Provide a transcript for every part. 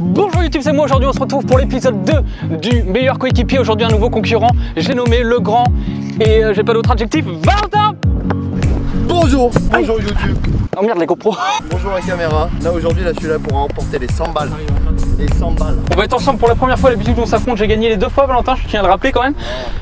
Bonjour YouTube, c'est moi. Aujourd'hui on se retrouve pour l'épisode 2 du meilleur coéquipier. Aujourd'hui un nouveau concurrent, j'ai nommé le grand et j'ai pas d'autre adjectif, Valentin. Bonjour. Bonjour YouTube. Oh merde les GoPro. Bonjour la caméra. Là aujourd'hui je suis là pour remporter les 100 balles. Les 100 balles. On va être ensemble pour la première fois. L'habitude on s'affronte, j'ai gagné les 2 fois Valentin, je tiens à le rappeler quand même.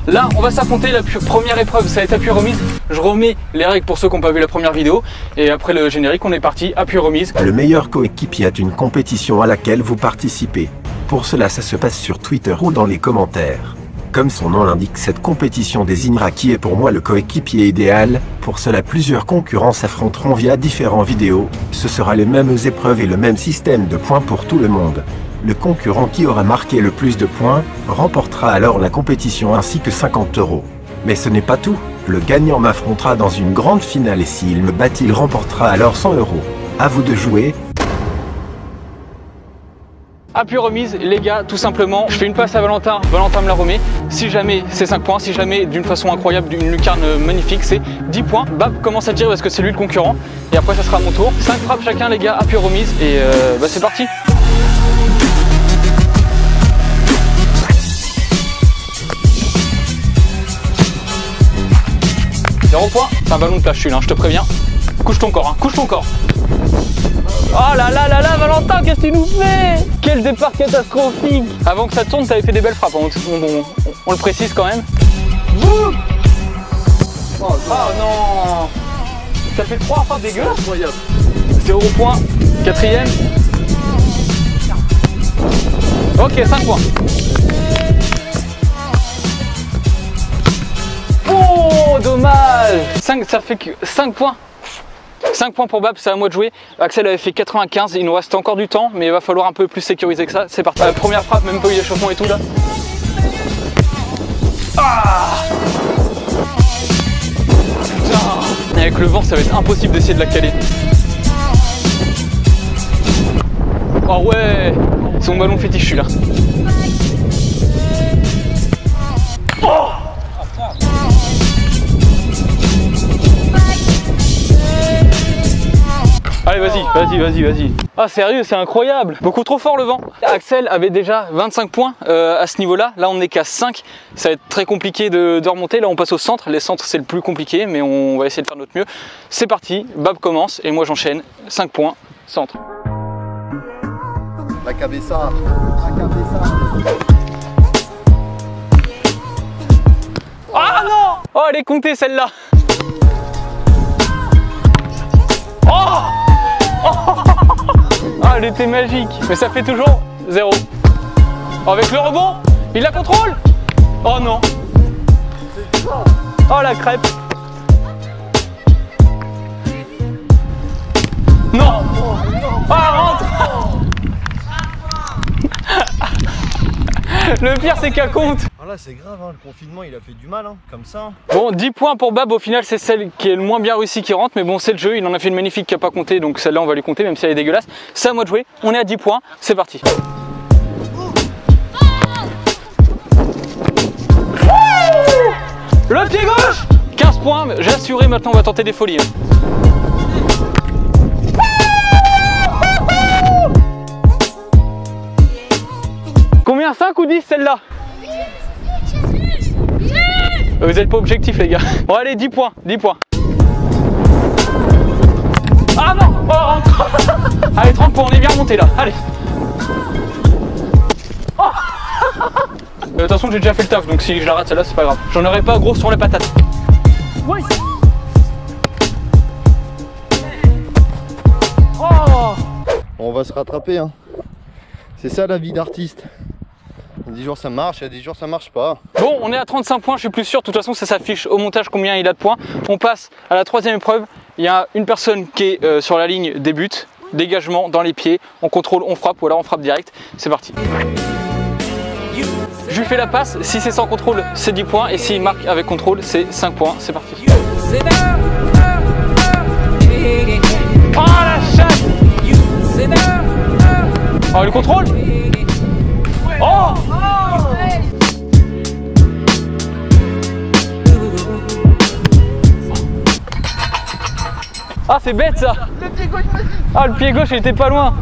Là on va s'affronter, la première épreuve ça va être appui remise. Je remets les règles pour ceux qui n'ont pas vu la première vidéo. Et après le générique on est parti, appui remise. Le meilleur coéquipier est une compétition à laquelle vous participez. Pour cela ça se passe sur Twitter ou dans les commentaires. Comme son nom l'indique, cette compétition désignera qui est pour moi le coéquipier idéal. Pour cela, plusieurs concurrents s'affronteront via différentes vidéos. Ce sera les mêmes épreuves et le même système de points pour tout le monde. Le concurrent qui aura marqué le plus de points remportera alors la compétition ainsi que 50 €. Mais ce n'est pas tout. Le gagnant m'affrontera dans une grande finale et s'il me bat, il remportera alors 100 €. À vous de jouer. Appui remise, les gars, tout simplement, je fais une passe à Valentin, Valentin me la remet. Si jamais c'est 5 points, si jamais d'une façon incroyable, d'une lucarne magnifique, c'est 10 points. Bab commence à tirer parce que c'est lui le concurrent. Et après ça sera mon tour. 5 frappes chacun les gars, appui remise et c'est parti. Zéro point, c'est un ballon de plage celui-là, je te préviens. Couche ton corps, couche ton corps. Oh là là là là, Valentin, qu'est-ce que tu nous fais? Quel départ catastrophique! Avant que ça tourne, t'avais fait des belles frappes, on le précise quand même. Boum! Oh non! Ça fait 3 frappes dégueulasses. Incroyable. 0 point, 4ème. Ok, 5 points. Oh, dommage! Ça fait que 5 points. 5 points pour Bab, c'est à moi de jouer. Axel avait fait 95, il nous reste encore du temps, mais il va falloir un peu plus sécuriser que ça. C'est parti. Première frappe, même pas eu d'échauffement et tout là. Ah putain. Avec le vent, ça va être impossible d'essayer de la caler. Oh ouais, c'est mon ballon fétiche celui-là. Oh. Allez vas-y. Ah sérieux, c'est incroyable. Beaucoup trop fort le vent. Axel avait déjà 25 points à ce niveau-là. Là on n'est qu'à 5. Ça va être très compliqué de remonter. Là on passe au centre. Les centres c'est le plus compliqué, mais on va essayer de faire notre mieux. C'est parti, Bab commence et moi j'enchaîne. 5 points, centre. La cabeza. La cabeza. Ah non. Oh elle est comptée celle-là. Oh. Ah, elle était magique, mais ça fait toujours 0. Avec le rebond, il la contrôle. Oh non. Oh la crêpe. Non. Ah, rentre. Le pire c'est qu'elle compte. Ah là c'est grave, hein. Le confinement il a fait du mal, hein. Comme ça. Hein. Bon, 10 points pour Bab, au final c'est celle qui est le moins bien réussie qui rentre, mais bon c'est le jeu, il en a fait une magnifique qui n'a pas compté, donc celle-là on va lui compter même si elle est dégueulasse. C'est à moi de jouer, on est à 10 points, c'est parti. Le pied gauche. 15 points, j'ai assuré, maintenant on va tenter des folies. Combien, 5 ou 10 celle-là? Vous n'êtes pas objectif les gars. Bon allez, 10 points, 10 points. Ah non. Oh rentre. Allez 30 points, on est bien remonté là, allez. Oh. De toute façon j'ai déjà fait le taf, donc si je la rate celle-là c'est pas grave. J'en aurai pas gros sur les patates. Oui. Oh. On va se rattraper, hein. C'est ça la vie d'artiste. Il y a des jours ça marche, il y a des jours ça marche pas. Bon, on est à 35 points, je suis plus sûr. De toute façon, ça s'affiche au montage combien il a de points. On passe à la 3e épreuve. Il y a une personne qui est sur la ligne des buts. Dégagement dans les pieds. On contrôle, on frappe ou alors on frappe direct. C'est parti. Je lui fais la passe. Si c'est sans contrôle, c'est 10 points. Et s'il marque avec contrôle, c'est 5 points. C'est parti. Oh la chatte. Oh le contrôle. Oh. Ah c'est bête ça. Le pied gauche, ah le pied gauche il était pas loin.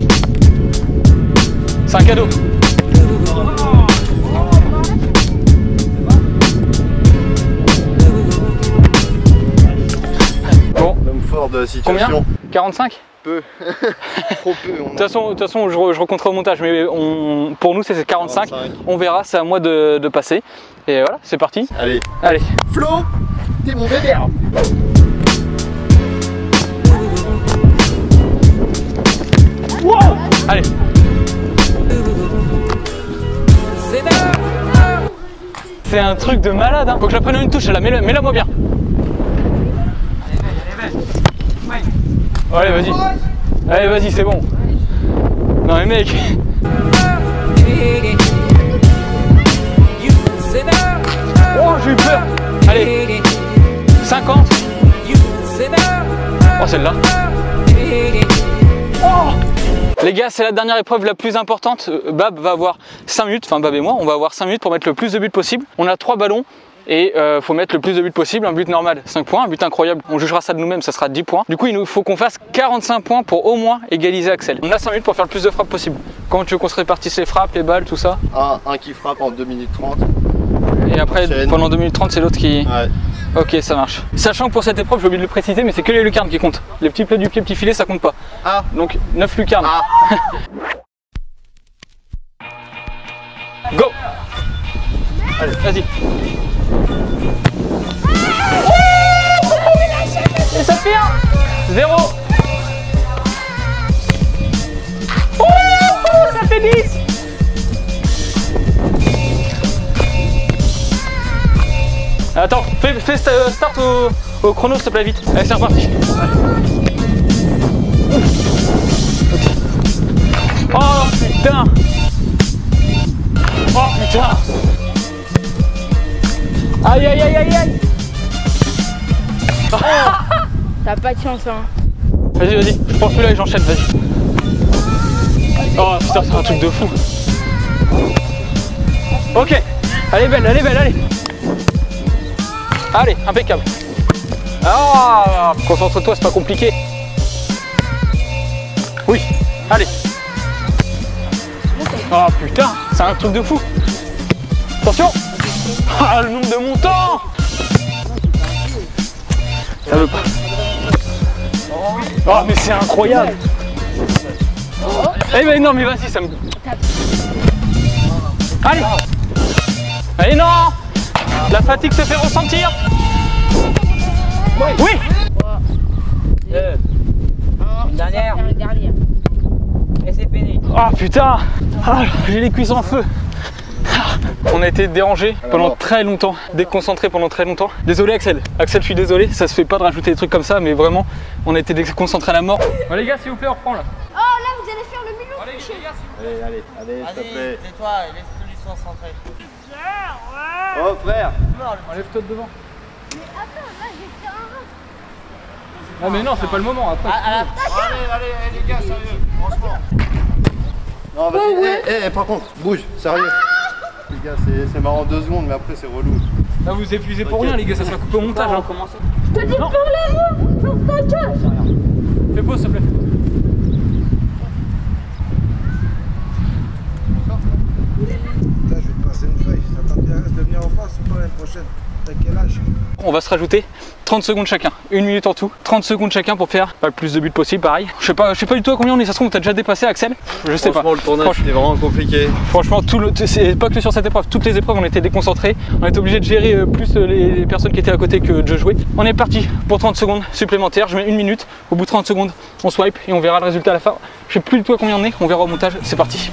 C'est un cadeau. Bon. L'homme fort de la situation. Combien? 45? Peu. Trop peu. De toute façon, je recompterai au montage, mais pour nous c'est 45. On verra, c'est à moi de passer. Et voilà, c'est parti. Allez. Allez. Flo, t'es mon bébé. Wow. Allez. C'est un truc de malade, hein. Faut que je la prenne une touche, mets-la moi bien. Allez, vas-y. Allez, vas-y, c'est bon. Non mais mec. Oh, j'ai eu peur. Allez. 50. Oh, celle-là. Oh. Les gars, c'est la dernière épreuve la plus importante. Bab va avoir 5 minutes, enfin Bab et moi, on va avoir 5 minutes pour mettre le plus de buts possible. On a 3 ballons. Et faut mettre le plus de buts possible, un but normal 5 points, un but incroyable, on jugera ça de nous-mêmes, ça sera 10 points. Du coup il faut qu'on fasse 45 points pour au moins égaliser Axel. On a 5 minutes pour faire le plus de frappes possible. Comment tu veux qu'on se répartisse les frappes, les balles, tout ça? Un qui frappe en 2 minutes 30. Et après pendant 2 minutes 30 c'est l'autre qui... Ouais. Ok, ça marche. Sachant que pour cette épreuve, j'ai oublié de le préciser, mais c'est que les lucarnes qui comptent. Les petits plats du pied, petits filets, ça compte pas. Ah. Donc 9 lucarnes. Ah. Go. Allez, vas-y. Et ça fait 1, 0. Oh, ça fait 10. Attends, fais start au chrono s'il te plaît, vite. Allez, c'est reparti. Oh putain. Oh putain. Aïe aïe aïe aïe aïe. T'as pas de chance, hein. Vas-y, vas-y, je prends celui-là et j'enchaîne, vas-y. Oh putain, c'est un truc de fou. Ok, allez belle, allez. Allez, impeccable. Ah, concentre-toi, c'est pas compliqué. Oui, allez. Oh putain, c'est un truc de fou. Attention. Ah, le nombre de montants. Ça veut pas. Oh mais c'est incroyable. Eh ben non mais vas-y ça me... Allez. Allez non. La fatigue se fait ressentir. Oui. Une dernière. Et c'est fini. Oh putain. Ah, j'ai les cuisses en feu. On a été dérangé pendant très longtemps, déconcentré pendant très longtemps. Désolé Axel, je suis désolé, ça se fait pas de rajouter des trucs comme ça, mais vraiment, on a été déconcentré à la mort. Bon les gars, s'il vous plaît, on reprend là. Oh là, vous allez faire le milieu. Allez, les gars, Allez, s'il te plaît. Tais-toi et laisse-le lui se concentrer. Oh frère. enlève-toi de devant. Mais attends, là j'ai fait un rap. Non mais non, c'est pas le moment après. Allez, les gars, sérieux, franchement. Non, vas-y, par contre, bouge, sérieux. Les gars, c'est marrant 2 secondes, mais après c'est relou. Là vous épuisez pour rien les gars, ça sera coupé au montage. Hein. Je te dis Non. parlez-moi. Fais pause s'il te plaît. Là, je vais te passer une feuille. Ça t'intéresse de venir en face ou pas l'année prochaine? T'as quel âge? On va se rajouter 30 secondes chacun, 1 minute en tout, 30 secondes chacun pour faire le plus de buts possible, pareil. Je sais pas du tout à combien on est, ça se trouve on t'a déjà dépassé Axel? Je sais pas. Franchement, le tournage c'était vraiment compliqué. Franchement, c'est pas que sur cette épreuve, toutes les épreuves on était déconcentrés, on était obligé de gérer plus les personnes qui étaient à côté que de jouer. On est parti pour 30 secondes supplémentaires, je mets 1 minute, au bout de 30 secondes on swipe et on verra le résultat à la fin. Je sais plus du tout à combien on est, on verra au montage, c'est parti.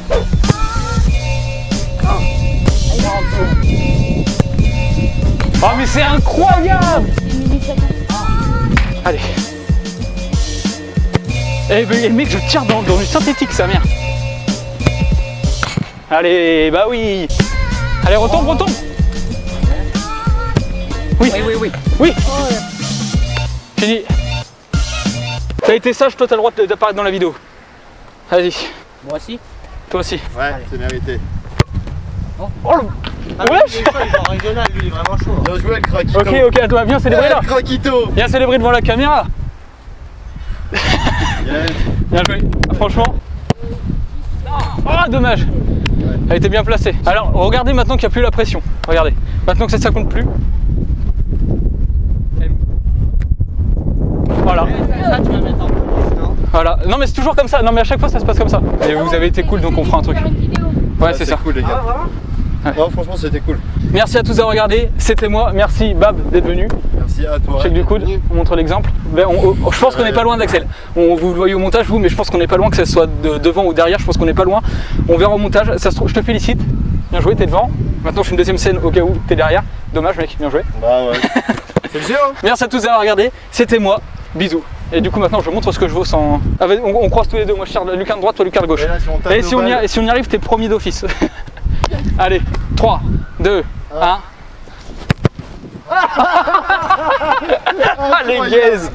Oh mais c'est incroyable! Allez. Eh ben mec, je tire dans du synthétique sa mère. Allez, bah oui. Allez, retombe. Oui. Oui. Fini. T'as été sage, toi t'as le droit d'apparaître dans la vidéo. Vas-y. Moi aussi. Toi aussi. Ouais, c'est mérité. Oh le... Ouais. Il est régional, lui, il est vraiment chaud. Bien joué, le craquito. Ok, à toi, viens célébrer là. Craquito. Viens célébrer devant la caméra. Yes. Bien joué. Franchement. Non, Oh, dommage. Elle était bien placée. Alors, regardez maintenant qu'il n'y a plus la pression. Regardez. Maintenant que ça compte plus. Voilà. Ça, tu vas mettre en place, non? Voilà. Non, mais c'est toujours comme ça. Non, mais à chaque fois, ça se passe comme ça. Et vous avez été cool, donc on fera un truc. Ouais, c'est ça. Cool, les gars. Ouais. Non, franchement, c'était cool. Merci à tous d'avoir regardé. C'était moi. Merci, Bab, d'être venu. Merci à toi. Check du coude, on montre l'exemple. Ben, je pense qu'on n'est pas loin d'Axel. Vous le voyez au montage, vous, mais je pense qu'on n'est pas loin, que ce soit devant ou derrière. Je pense qu'on n'est pas loin. On verra au montage. Ça se trouve, je te félicite. Bien joué, t'es devant. Maintenant, je fais une deuxième scène au cas où t'es derrière. Dommage, mec, bien joué. Bah ouais. C'est le jeu, hein. Merci à tous d'avoir regardé. C'était moi. Bisous. Et du coup, maintenant, je montre ce que je vaux sans. Ah, on croise tous les deux. Moi, je tire Lucas de droite, toi, Lucas de gauche. Et là, si on y arrive, t'es promis d'office. Allez, 3, 2, 1. Ah, les gaises.